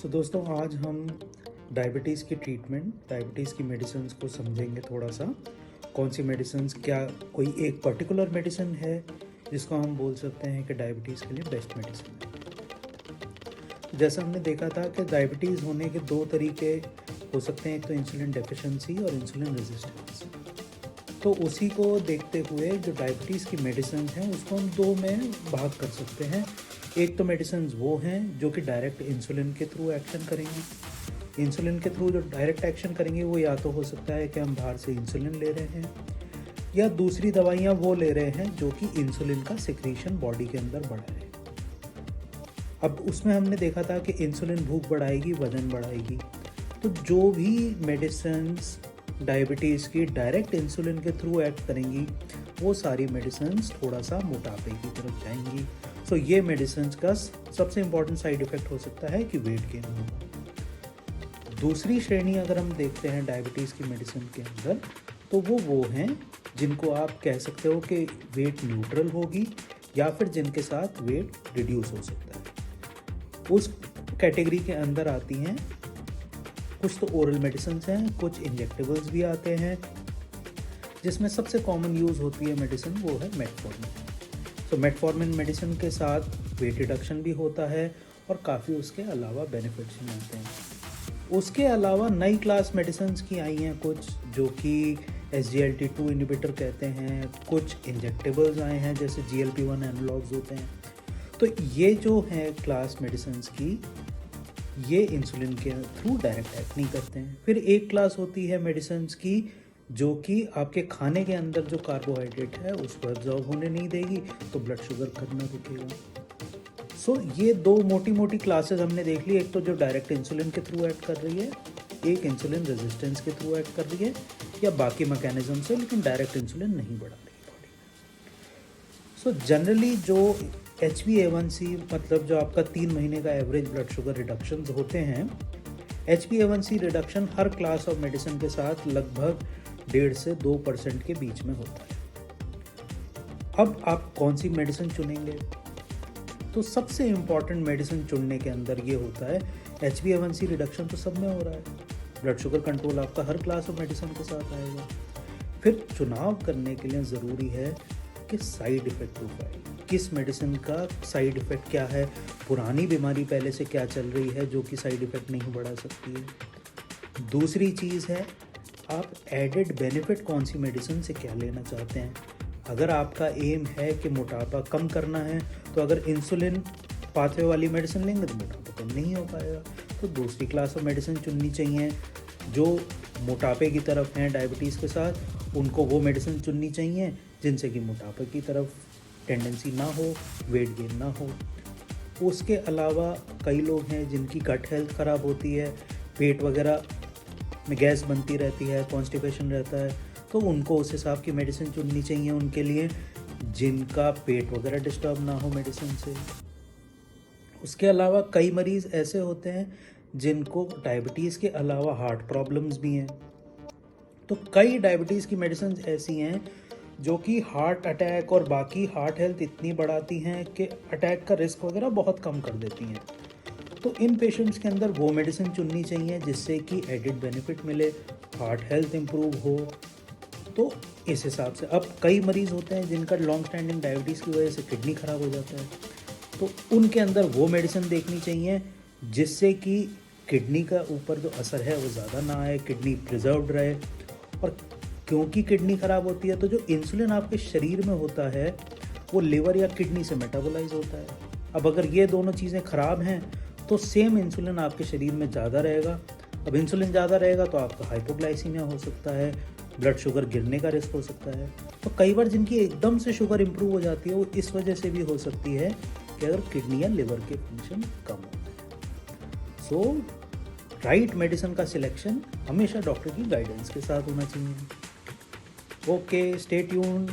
दोस्तों आज हम डायबिटीज़ की ट्रीटमेंट, डायबिटीज़ की मेडिसिन्स को समझेंगे थोड़ा सा। कौन सी मेडिसिन्स, क्या कोई एक पर्टिकुलर मेडिसिन है जिसको हम बोल सकते हैं कि डायबिटीज़ के लिए बेस्ट मेडिसिन है। जैसा हमने देखा था कि डायबिटीज़ होने के दो तरीके हो सकते हैं, एक तो इंसुलिन डेफिशिएंसी और इंसुलिन रेजिस्टेंस। तो उसी को देखते हुए जो डायबिटीज़ की मेडिसिन हैं उसको हम दो में भाग कर सकते हैं। एक तो मेडिसिन वो हैं जो कि डायरेक्ट इंसुलिन के थ्रू एक्शन करेंगी। इंसुलिन के थ्रू जो डायरेक्ट एक्शन करेंगे वो या तो हो सकता है कि हम बाहर से इंसुलिन ले रहे हैं या दूसरी दवाइयाँ वो ले रहे हैं जो कि इंसुलिन का सिक्रीशन बॉडी के अंदर बढ़ाए। अब उसमें हमने देखा था कि इंसुलिन भूख बढ़ाएगी, वजन बढ़ाएगी। तो जो भी मेडिसिन्स डायबिटीज़ की डायरेक्ट इंसुलिन के थ्रू एक्ट करेंगी वो सारी मेडिसिन्स थोड़ा सा मोटापे की तरफ जाएंगी। सो ये मेडिसिन्स का सबसे इम्पॉर्टेंट साइड इफ़ेक्ट हो सकता है कि वेट गेन हो। दूसरी श्रेणी अगर हम देखते हैं डायबिटीज़ की मेडिसिन के अंदर, तो वो हैं जिनको आप कह सकते हो कि वेट न्यूट्रल होगी या फिर जिनके साथ वेट रिड्यूस हो सकता है। उस कैटेगरी के अंदर आती हैं कुछ तो ओरल मेडिसिन हैं, कुछ इंजेक्टेबल्स भी आते हैं, जिसमें सबसे कॉमन यूज़ होती है मेडिसिन वो है मेटफॉर्मिन। तो मेटफॉर्मिन मेडिसिन के साथ वेट रिडक्शन भी होता है और काफ़ी उसके अलावा बेनिफिट्स भी मिलते हैं। उसके अलावा नई क्लास मेडिसिन की आई हैं कुछ जो कि SGLT2 इनहिबिटर कहते हैं, कुछ इंजेक्टेबल्स आए हैं जैसे GLP-1 एनालॉग्स होते हैं। तो ये जो है क्लास मेडिसिन की, ये इंसुलिन के थ्रू डायरेक्ट एक्ट नहीं करते हैं। फिर एक क्लास होती है मेडिसिन्स की जो कि आपके खाने के अंदर जो कार्बोहाइड्रेट है उसको एब्जॉर्ब होने नहीं देगी, तो ब्लड शुगर करना रुकेगा। सो ये दो मोटी मोटी क्लासेस हमने देख ली। एक तो जो डायरेक्ट इंसुलिन के थ्रू एक्ट कर रही है, एक इंसुलिन रेजिस्टेंस के थ्रू एक्ट कर रही है, या बाकी मैकेनिज्म से लेकिन डायरेक्ट इंसुलिन नहीं बढ़ा रही बॉडी में। सो जनरली जो HbA1c मतलब जो आपका 3 महीने का एवरेज ब्लड शुगर रिडक्शन होते हैं, HbA1c reduction her class of medicine के साथ लगभग 1.5 से 2% के बीच में होता है। अब आप कौन सी मेडिसिन चुनेंगे? तो सबसे इम्पॉर्टेंट मेडिसिन चुनने के अंदर ये होता है, HbA1c रिडक्शन तो सब में हो रहा है, ब्लड शुगर कंट्रोल आपका हर क्लास ऑफ मेडिसिन के साथ आएगा। फिर चुनाव करने के लिए ज़रूरी है कि साइड इफ़ेक्ट प्रोफाइल, किस मेडिसिन का साइड इफ़ेक्ट क्या है, पुरानी बीमारी पहले से क्या चल रही है जो कि साइड इफ़ेक्ट नहीं बढ़ा सकती है। दूसरी चीज़ है आप एडेड बेनिफिट कौन सी मेडिसिन से क्या लेना चाहते हैं। अगर आपका एम है कि मोटापा कम करना है, तो अगर इंसुलिन पाथवे वाली मेडिसिन लेंगे तो मोटापा कम नहीं हो पाएगा। तो दूसरी क्लास ऑफ मेडिसिन चुननी चाहिए जो मोटापे की तरफ हैं डायबिटीज़ के साथ, उनको वो मेडिसिन चुननी चाहिए जिनसे कि मोटापे की तरफ टेंडेंसी ना हो, वेट गेन ना हो। उसके अलावा कई लोग हैं जिनकी गट हेल्थ ख़राब होती है, पेट वगैरह में गैस बनती रहती है, कॉन्स्टिपेशन रहता है, तो उनको उस हिसाब की मेडिसिन चुननी चाहिए उनके लिए जिनका पेट वगैरह डिस्टर्ब ना हो मेडिसिन से। उसके अलावा कई मरीज़ ऐसे होते हैं जिनको डायबिटीज़ के अलावा हार्ट प्रॉब्लम्स भी हैं। तो कई डायबिटीज़ की मेडिसिन ऐसी हैं जो कि हार्ट अटैक और बाकी हार्ट हेल्थ इतनी बढ़ाती हैं कि अटैक का रिस्क वगैरह बहुत कम कर देती हैं। तो इन पेशेंट्स के अंदर वो मेडिसिन चुननी चाहिए जिससे कि एडिड बेनिफिट मिले, हार्ट हेल्थ इम्प्रूव हो। तो इस हिसाब से अब कई मरीज़ होते हैं जिनका लॉन्ग स्टैंडिंग डायबिटीज़ की वजह से किडनी ख़राब हो जाता है, तो उनके अंदर वो मेडिसिन देखनी चाहिए जिससे कि किडनी का ऊपर जो असर है वो ज़्यादा ना आए, किडनी प्रिजर्व्ड रहे। और क्योंकि किडनी ख़राब होती है तो जो इंसुलिन आपके शरीर में होता है वो लिवर या किडनी से मेटाबोलाइज होता है। अब अगर ये दोनों चीज़ें ख़राब हैं तो सेम इंसुलिन आपके शरीर में ज़्यादा रहेगा। अब इंसुलिन ज़्यादा रहेगा तो आपका हाइपोग्लाइसीमिया हो सकता है, ब्लड शुगर गिरने का रिस्क हो सकता है। तो कई बार जिनकी एकदम से शुगर इम्प्रूव हो जाती है वो इस वजह से भी हो सकती है कि अगर किडनी या लिवर के फंक्शन कम होते हैं। सो राइट मेडिसिन का सिलेक्शन हमेशा डॉक्टर की गाइडेंस के साथ होना चाहिए। Okay, stay tuned.